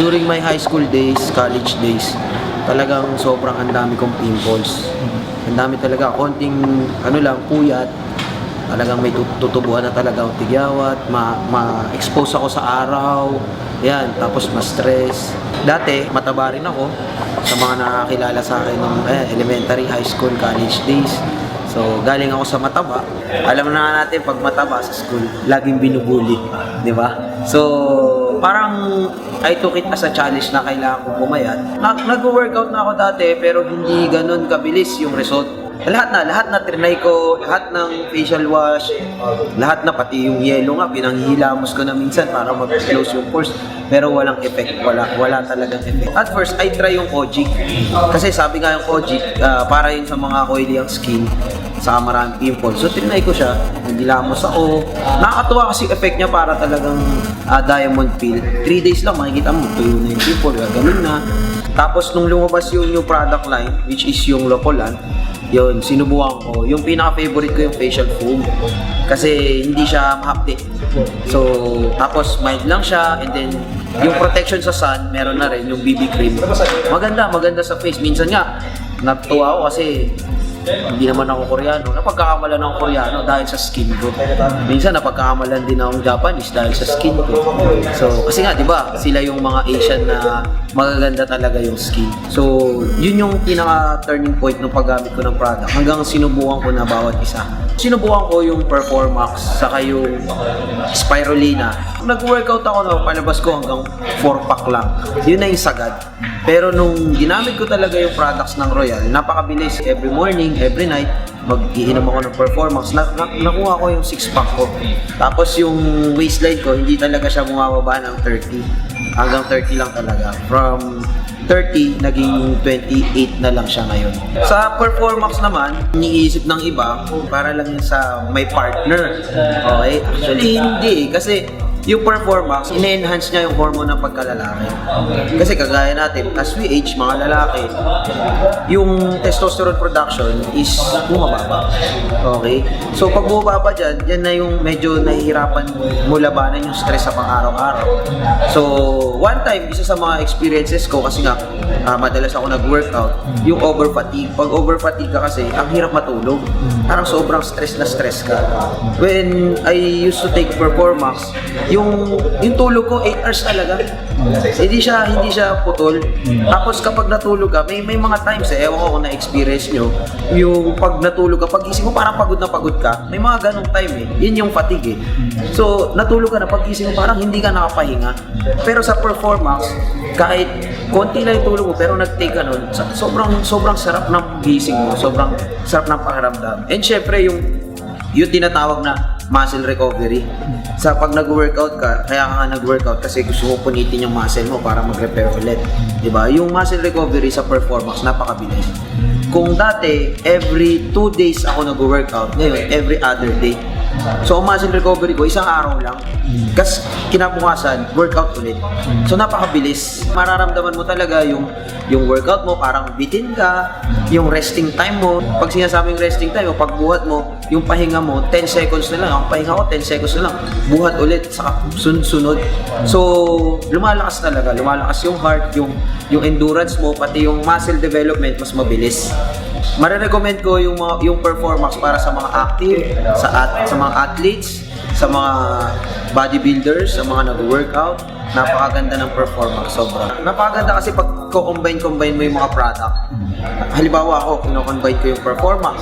During my high school days, college days, talagang sobrang ang dami kong pimples. Ang dami talaga, konting puyat. Talagang may tutubuan na talaga ang tigyawat, ma-expose ako sa araw, yan, tapos ma-stress. Dati, mataba rin ako sa mga nakakilala sa akin ng elementary, high school, college days. So, galing ako sa mataba. Alam na nga natin, pag mataba sa school, laging binubuli, di ba? So, parang I took it as a challenge na kailangan ko pumayat. Nag-workout na ako dati, pero hindi ganun kabilis yung result. Lahat na trinay ko, lahat ng facial wash, lahat na, pati yung yellow nga, pinanghihilamos ko na minsan para mag-close yung pores. Pero walang effect, wala talagang effect. At first, I try yung Kojic. Kasi sabi nga yung Kojic, para yun sa mga oily ang skin, saka maraming pimples. So, trinay ko siya, naghilamos ako. Nakakatuwa kasi effect niya para talagang diamond peel. 3 days lang, makikita mo, tuyo na yung pimple, ganun na. Tapos, nung lumabas yung new product line, which is yung Locolan, yun, sinubukan ko. Yung pinaka-favorite ko yung facial foam. Kasi hindi siya mahapdi. So, tapos mild lang siya. And then, yung protection sa sun, meron na rin yung BB cream. Maganda sa face. Minsan nga, natuwa ako kasi hindi naman ako Koreano. Napagkakamalan ako Koreano dahil sa skin ko. Minsan napagkakamalan din akong Japanese dahil sa skin ko. So, kasi nga, di ba, sila yung mga Asian na magaganda talaga yung skin. So, yun yung pinaka-turning point ng paggamit ko ng product. Hanggang sinubukan ko na bawat isa. Sinubukan ko yung Performax, saka yung Spirulina. Nag-workout ako na palabas ko hanggang 4-pack lang. Yun na yung sagad. Pero nung ginamit ko talaga yung products ng Royal, napakabilis. Every morning, every night, mag-iinom ako ng Performax. Nakuha ko yung 6-pack ko. Tapos yung waistline ko, hindi talaga siya bumababa ng 30. Hanggang 30 lang talaga. From 30, naging 28 na lang siya ngayon. Sa Performax naman, iniisip ng iba, para lang yun sa may partner. Okay? Actually, hindi. Kasi yung Performax, ine-enhance niya yung hormone ng pagkalalaki. Kasi kagaya natin, as we age, mga lalaki, yung testosterone production is bumababa. Okay? So pag bumababa dyan, yan na yung medyo nahihirapan mo labanan yung stress sa pang-araw-araw. So, one time, isa sa mga experiences ko, kasi nga, madalas ako nag-workout, yung over-fatigue. Pag over-fatigue ka kasi, ang hirap matulog. Parang sobrang stress na stress ka. When I used to take Performax, yung tulog ko 8 hours talaga. Hindi siya putol. Tapos kapag natulog ka, may mga times ewan ko kung na-experience nyo, yung pag natulog ka, pag-gising mo parang pagod na pagod ka. May mga ganong time Yun yung fatigue So, natulog ka na, pag-gising mo parang hindi ka nakapahinga. Pero sa Performax, kahit konti lang yung tulog mo, pero nag-take ka nun, sobrang sarap ng gising mo, sobrang sarap ng pakiramdam. And syempre, yung tinatawag na muscle recovery. Sa pag nag-workout ka, kaya ka nag-workout kasi gusto mo punitin yung muscle mo para mag-repair ulit. Diba? Yung muscle recovery sa Performax, napakabilis. Kung dati, every 2 days ako nag-workout, ngayon, every other day. So, ang muscle recovery ko, isang araw lang. Kasi kinabukasan, workout ulit. So, napakabilis. Mararamdaman mo talaga yung workout mo, parang bitin ka, yung resting time mo. Pag sinasabing resting time, o pagbuhat mo, yung pahinga mo, 10 seconds na lang. Ang pahinga ko, 10 seconds na lang. Buhat ulit, saka sunod. So, lumalakas talaga. Lumalakas yung heart, yung endurance mo, pati yung muscle development, mas mabilis. Marirecommend ko yung Performax para sa mga active, sa mga athletes, sa mga bodybuilders, sa mga nag-workout. Napakaganda ng Performax, sobra. Napakaganda kasi pag combine mo yung mga product. Halimbawa ako, kino-combine ko yung Performax,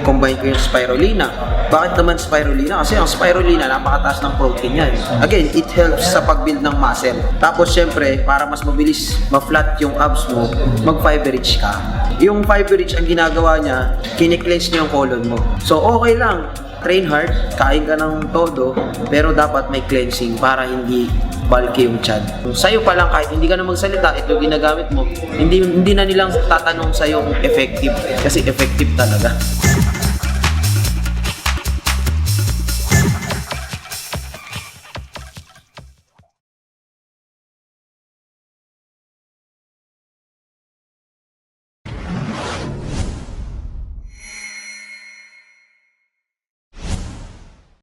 combine ko yung Spirulina. Bakit naman Spirulina? Kasi ang Spirulina, napakataas ng protein yan. Again, it helps sa pag-build ng muscle. Tapos syempre, para mas mabilis ma-flat yung abs mo, mag-fiber-rich ka. Yung fiber-rich, ang ginagawa niya, kine-cleanse niya yung colon mo. So okay lang, train hard, kain ka ng todo, pero dapat may cleansing para hindi bulky yung tiyan. Sa'yo pa lang, kahit hindi ka na magsalita, ito ginagamit mo, hindi na nilang tatanong sa'yo kung effective, kasi effective talaga.